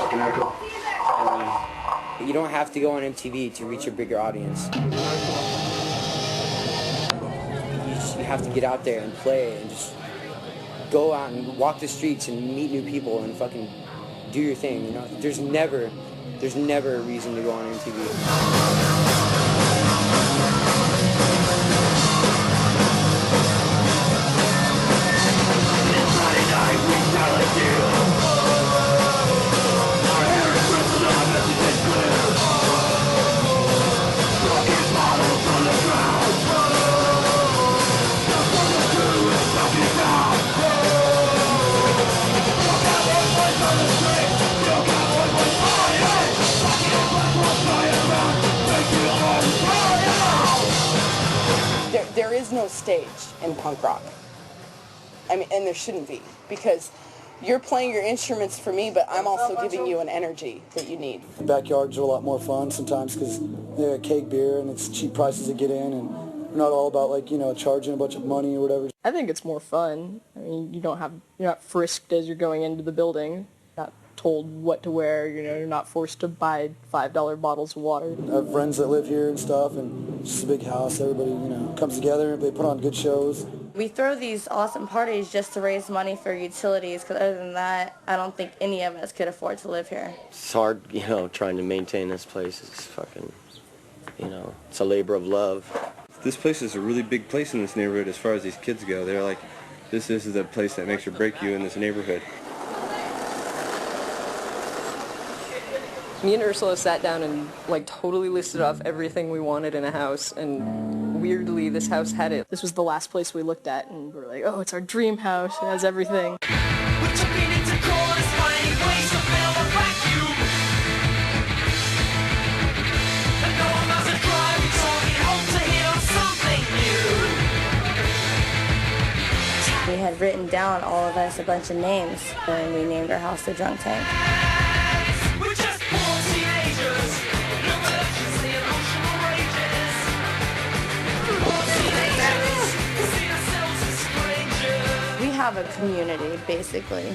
fucking echo. You don't have to go on MTV to reach a bigger audience. You have to get out there and play and just go out and walk the streets and meet new people and fucking do your thing, you know? There's never a reason to go on MTV. There is no stage in punk rock. I mean, and there shouldn't be, because you're playing your instruments for me, but I'm also giving you an energy that you need. Backyards are a lot more fun sometimes because they have cake beer and it's cheap prices to get in, and we're not all about, like, you know, charging a bunch of money or whatever. I think it's more fun. I mean, you're not frisked as you're going into the building, not told what to wear, you know, you're not forced to buy $5 bottles of water. I have friends that live here and stuff, and it's just a big house. Everybody, you know, comes together. They put on good shows. We throw these awesome parties just to raise money for utilities, because other than that, I don't think any of us could afford to live here. It's hard, you know, trying to maintain this place. It's fucking, you know, it's a labor of love. This place is a really big place in this neighborhood as far as these kids go. They're like, this is the place that makes or break you in this neighborhood. Me and Ursula sat down and, like, totally listed off everything we wanted in a house, and weirdly, this house had it. This was the last place we looked at, and we were like, oh, it's our dream house. It has everything. We had written down, all of us, a bunch of names, and we named our house the Drunk Tank. We have a community, basically.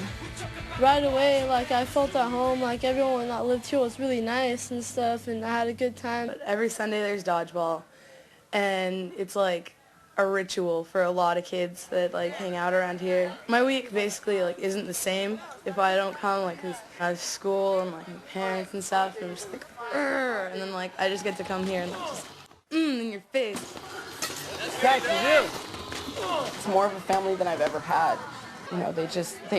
Right away, like, I felt at home, like, everyone that lived here was really nice and stuff, and I had a good time. But every Sunday there's dodgeball, and it's like a ritual for a lot of kids that, like, hang out around here. My week basically, like, isn't the same if I don't come, like, 'cause I have school and, like, my parents and stuff, and I'm just like, "Urgh," and then, like, I just get to come here and, like, just in your face. It's more of a family than I've ever had. You know, they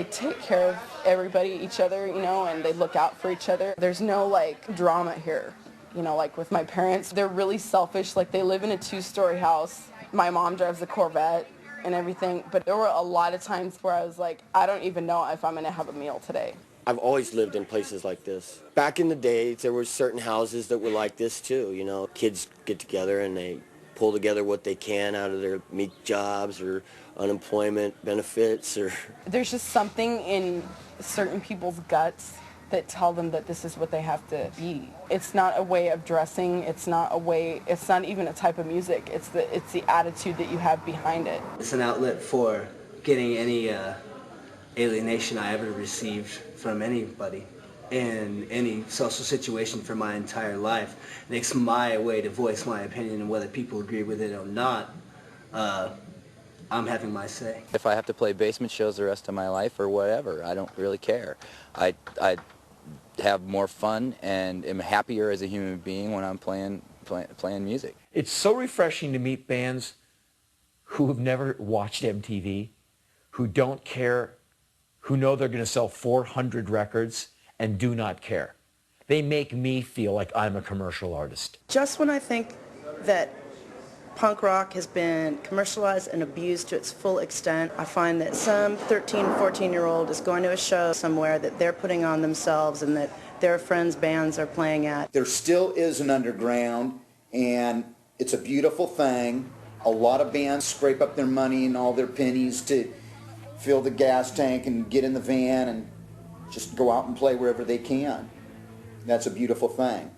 take care of everybody, each other, you know, and they look out for each other. There's no, like, drama here. You know, like with my parents, they're really selfish. Like, they live in a 2-story house. My mom drives a Corvette and everything. But there were a lot of times where I was like, I don't even know if I'm going to have a meal today. I've always lived in places like this. Back in the day, there were certain houses that were like this too, you know. Kids get together and they pull together what they can out of their meat jobs or unemployment benefits. Or there's just something in certain people's guts that tell them that this is what they have to be. It's not a way of dressing. It's not even a type of music. It's the attitude that you have behind it. It's an outlet for getting any alienation I ever received from anybody in any social situation for my entire life. It's my way to voice my opinion, and whether people agree with it or not, I'm having my say. If I have to play basement shows the rest of my life or whatever, I don't really care. I have more fun and am happier as a human being when I'm playing music. It's so refreshing to meet bands who have never watched MTV, who don't care, who know they're going to sell 400 records and do not care. They make me feel like I'm a commercial artist. Just when I think that punk rock has been commercialized and abused to its full extent, I find that some 13, 14-year-old is going to a show somewhere that they're putting on themselves and that their friends' bands are playing at. There still is an underground, and it's a beautiful thing. A lot of bands scrape up their money and all their pennies to fill the gas tank and get in the van and just go out and play wherever they can. That's a beautiful thing.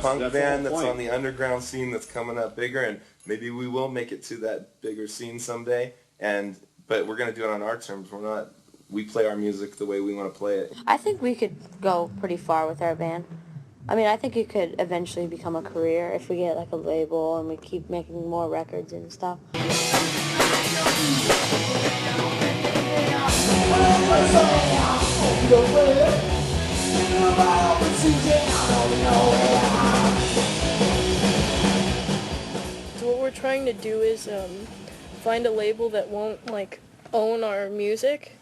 punk the band whole that's point. on the underground scene that's coming up bigger, and maybe we will make it to that bigger scene someday. But we're gonna do it on our terms. We play our music the way we want to play it. I think we could go pretty far with our band. I mean, I think it could eventually become a career if we get like a label and we keep making more records and stuff. So what we're trying to do is find a label that won't like own our music.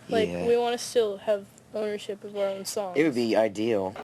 Like Yeah. we want to still have ownership of our own songs. It would be ideal.